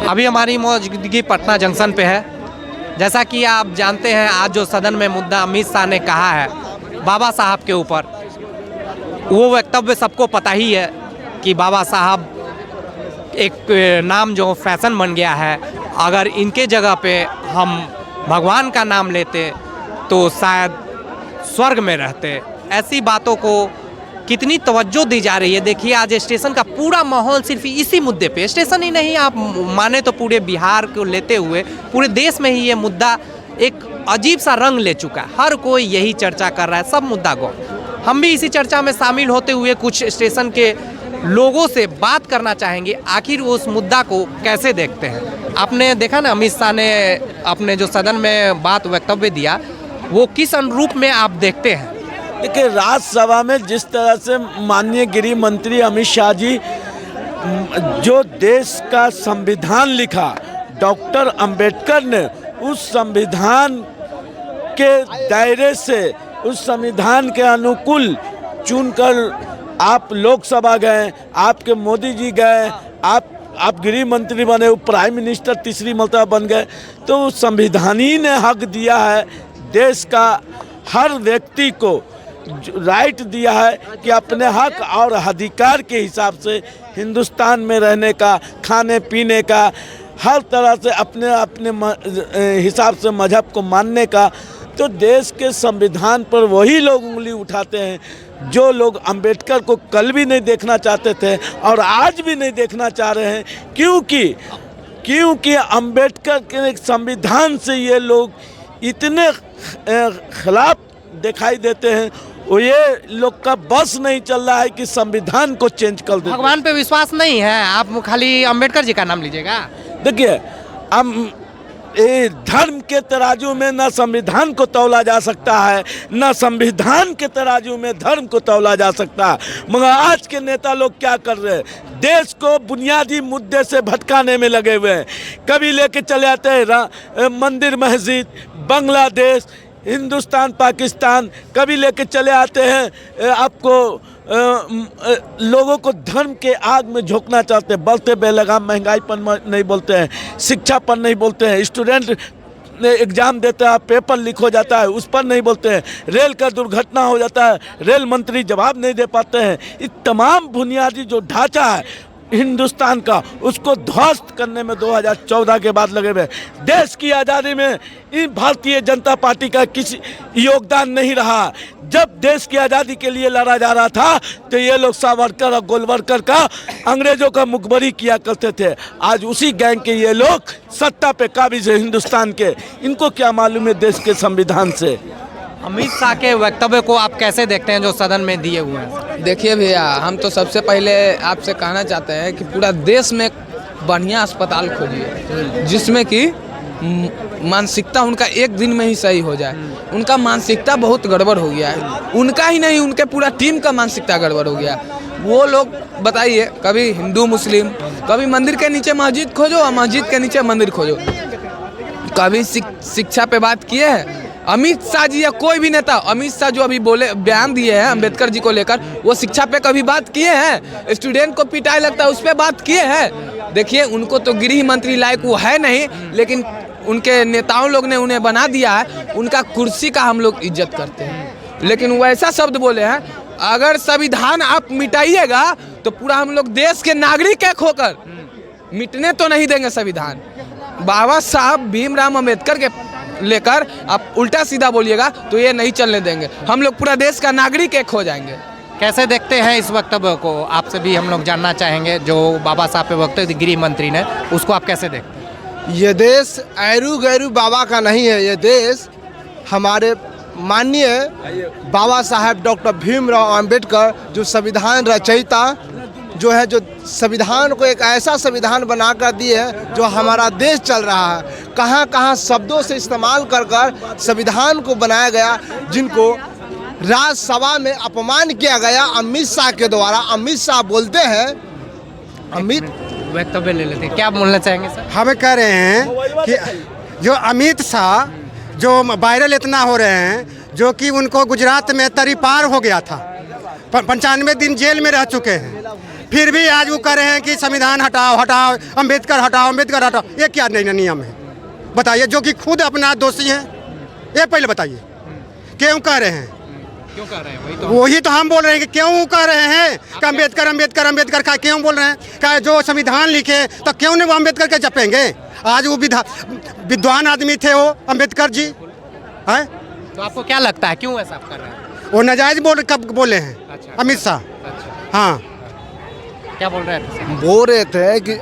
अभी हमारी मौजूदगी पटना जंक्शन पे है। जैसा कि आप जानते हैं, आज जो सदन में मुद्दा अमित शाह ने कहा है बाबा साहब के ऊपर, वो वक्तव्य सबको पता ही है कि बाबा साहब एक नाम जो फैशन बन गया है। अगर इनके जगह पे हम भगवान का नाम लेते तो शायद स्वर्ग में रहते। ऐसी बातों को कितनी तवज्जो दी जा रही है। देखिए, आज स्टेशन का पूरा माहौल सिर्फ इसी मुद्दे पे, स्टेशन ही नहीं, आप माने तो पूरे बिहार को लेते हुए पूरे देश में ही ये मुद्दा एक अजीब सा रंग ले चुका है। हर कोई यही चर्चा कर रहा है, सब मुद्दा को। हम भी इसी चर्चा में शामिल होते हुए कुछ स्टेशन के लोगों से बात करना चाहेंगे, आखिर वो उस मुद्दा को कैसे देखते हैं। आपने देखा ना, अमित शाह ने अपने जो सदन में बात वक्तव्य दिया, वो किस अनुरूप में आप देखते हैं। देखिए, राज्यसभा में जिस तरह से माननीय गृह मंत्री अमित शाह जी जो देश का संविधान लिखा, डॉक्टर अंबेडकर ने उस संविधान के दायरे से, उस संविधान के अनुकूल चुनकर आप लोकसभा गए, आपके मोदी जी गए, आप गृह मंत्री बने, प्राइम मिनिस्टर तीसरी मर्तबा बन गए। तो संविधान ही ने हक दिया है, देश का हर व्यक्ति को राइट दिया है कि अपने हक और अधिकार के हिसाब से हिंदुस्तान में रहने का, खाने पीने का, हर तरह से अपने हिसाब से मजहब को मानने का। तो देश के संविधान पर वही लोग उंगली उठाते हैं जो लोग अंबेडकर को कल भी नहीं देखना चाहते थे और आज भी नहीं देखना चाह रहे हैं, क्योंकि अंबेडकर के संविधान से ये लोग इतने खिलाफ दिखाई देते हैं। वो ये लोग का बस नहीं चल रहा है कि संविधान को चेंज कर दे। भगवान पे विश्वास नहीं है, आप खाली अंबेडकर जी का नाम लीजिएगा। देखिए, हम धर्म के तराजू में न संविधान को तौला जा सकता है, न संविधान के तराजू में धर्म को तौला जा सकता है। मगर आज के नेता लोग क्या कर रहे हैं, देश को बुनियादी मुद्दे से भटकाने में लगे हुए हैं। कभी लेके चले आते हैं मंदिर मस्जिद, बांग्लादेश, हिंदुस्तान पाकिस्तान, कभी लेके चले आते हैं आपको लोगों को धर्म के आग में झोंकना चाहते हैं। बढ़ते बेलगाम महंगाई पर नहीं बोलते हैं, शिक्षा पर नहीं बोलते हैं, स्टूडेंट एग्ज़ाम देता है, पेपर लीक हो जाता है, उस पर नहीं बोलते हैं, रेल का दुर्घटना हो जाता है, रेल मंत्री जवाब नहीं दे पाते हैं। ये तमाम बुनियादी जो ढांचा है हिंदुस्तान का, उसको ध्वस्त करने में 2014 के बाद लगे हुए। देश की आज़ादी में इन भारतीय जनता पार्टी का किसी योगदान नहीं रहा। जब देश की आज़ादी के लिए लड़ा जा रहा था तो ये लोग सावरकर और गोलवरकर का, अंग्रेजों का मुखबरी किया करते थे। आज उसी गैंग के ये लोग सत्ता पे काबिज है हिंदुस्तान के। इनको क्या मालूम है देश के संविधान से। अमित शाह के वक्तव्य को आप कैसे देखते हैं जो सदन में दिए हुए हैं। देखिए भैया, हम तो सबसे पहले आपसे कहना चाहते हैं कि पूरा देश में बढ़िया अस्पताल खोजिए जिसमें कि मानसिकता उनका एक दिन में ही सही हो जाए। उनका मानसिकता बहुत गड़बड़ हो गया है, उनका ही नहीं उनके पूरा टीम का मानसिकता गड़बड़ हो गया। वो लोग बताइए, कभी हिंदू मुस्लिम, कभी मंदिर के नीचे मस्जिद खोजो और मस्जिद के नीचे मंदिर खोजो। कभी शिक्षा पे बात किए हैं अमित शाह जी या कोई भी नेता। अमित शाह जो अभी बोले, बयान दिए हैं अम्बेडकर जी को लेकर, वो शिक्षा पे कभी बात किए हैं? स्टूडेंट को पिटाई लगता है उस पर बात किए हैं? देखिए, उनको तो गृह मंत्री लायक वो है नहीं, लेकिन उनके नेताओं लोग ने उन्हें बना दिया है। उनका कुर्सी का हम लोग इज्जत करते हैं, लेकिन वो ऐसा शब्द बोले हैं, अगर संविधान आप मिटाइएगा तो पूरा हम लोग देश के नागरिक एक होकर मिटने तो नहीं देंगे संविधान। बाबा साहब भीमराव अम्बेडकर के लेकर आप उल्टा सीधा बोलिएगा तो ये नहीं चलने देंगे। हम लोग पूरा देश का नागरिक एक हो जाएंगे। कैसे देखते हैं इस वक्तव्य को, आपसे भी हम लोग जानना चाहेंगे। जो बाबा साहब पे वक्तव्य गृह मंत्री ने, उसको आप कैसे देखते हैं। ये देश ऐरू गैरू बाबा का नहीं है, ये देश हमारे माननीय बाबा साहब डॉक्टर भीमराव अम्बेडकर जो संविधान रचयिता जो है, जो संविधान को एक ऐसा संविधान बना कर दिए है जो हमारा देश चल रहा है। कहाँ कहाँ शब्दों से इस्तेमाल कर संविधान को बनाया गया, जिनको राज्यसभा में अपमान किया गया अमित शाह के द्वारा। अमित शाह बोलते हैं, अमित वक्तव्य ले लेते हैं, क्या बोलना चाहेंगे सर। हमें कह रहे हैं कि जो अमित शाह जो वायरल इतना हो रहे हैं, जो कि उनको गुजरात में तरी पार हो गया था, 95 दिन जेल में रह चुके हैं, फिर भी आज वो कह रहे हैं कि संविधान हटाओ हटाओ, अम्बेडकर हटाओ, अम्बेडकर हटाओ। ये क्या नहीं नियम है बताइए, जो कि खुद अपना दोषी हैं? ये पहले बताइए क्यों कह रहे हैं? क्यों कह रहे हैं? वही तो हम बोल रहे हैं कि क्यों कह रहे हैं कि अम्बेडकर अम्बेडकर अम्बेडकर का क्यों बोल रहे हैं? क्या जो संविधान लिखे तो क्यों नहीं वो अम्बेडकर के जपेंगे? आज वो विद्वान आदमी थे वो अम्बेडकर जी हैं। तो आपको क्या लगता है क्यों ऐसा कर रहे हैं? वो नाजायज कब बोले हैं? अच्छा। अमित शाह। अच्छा, हाँ, क्या बोल रहे हैं? बोल रहे थे कि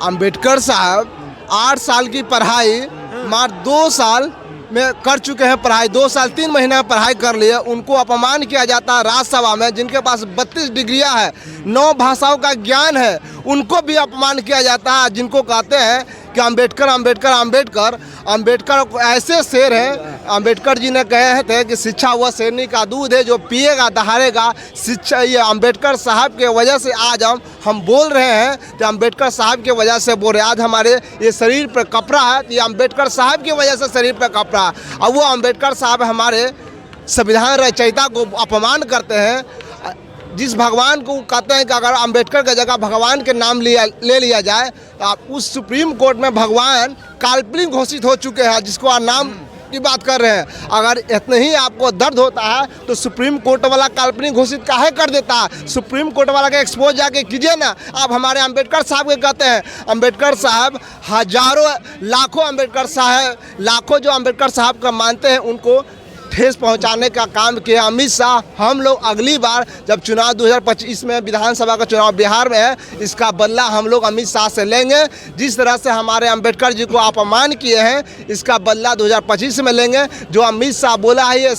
अंबेडकर साहब 8 साल की पढ़ाई मात्र 2 साल में कर चुके हैं। पढ़ाई 2 साल 3 महीने में पढ़ाई कर लिए, उनको अपमान किया जाता है राज्यसभा में। जिनके पास 32 डिग्रियां हैं, 9 भाषाओं का ज्ञान है, उनको भी अपमान किया जाता है। जिनको कहते हैं कि अंबेडकर अंबेडकर अंबेडकर, अंबेडकर ऐसे शेर हैं। अंबेडकर जी ने कहे थे कि शिक्षा वह शेरनी का दूध है जो पिएगा दहाड़ेगा। शिक्षा ये अंबेडकर साहब के वजह से आज हम बोल रहे हैं कि अंबेडकर साहब के वजह से बोल रहे हैं। आज हमारे ये शरीर पर कपड़ा है, ये अंबेडकर साहब की वजह से शरीर पर कपड़ा है। अब वो अंबेडकर साहब हमारे संविधान रचयिता को अपमान करते हैं। जिस भगवान को कहते हैं कि अगर अंबेडकर की जगह भगवान के नाम ले लिया जाए तो आप उस सुप्रीम कोर्ट में भगवान काल्पनिक घोषित हो चुके हैं, जिसको आप नाम की बात कर रहे हैं। अगर इतने ही आपको दर्द होता है तो सुप्रीम कोर्ट वाला काल्पनिक घोषित काहे कर देता है? सुप्रीम कोर्ट वाला के एक्सपोज जाके कीजिए ना। आप हमारे अंबेडकर साहब के कहते हैं, अंबेडकर साहब हजारों लाखों अंबेडकर साहब, लाखों जो अंबेडकर साहब का मानते हैं उनको ठेस पहुंचाने का काम किया अमित शाह। हम लोग अगली बार जब चुनाव 2025 में विधानसभा का चुनाव बिहार में है, इसका बदला हम लोग अमित शाह से लेंगे। जिस तरह से हमारे अंबेडकर जी को अपमान किए हैं, इसका बदला 2025 में लेंगे। जो अमित शाह बोला है ये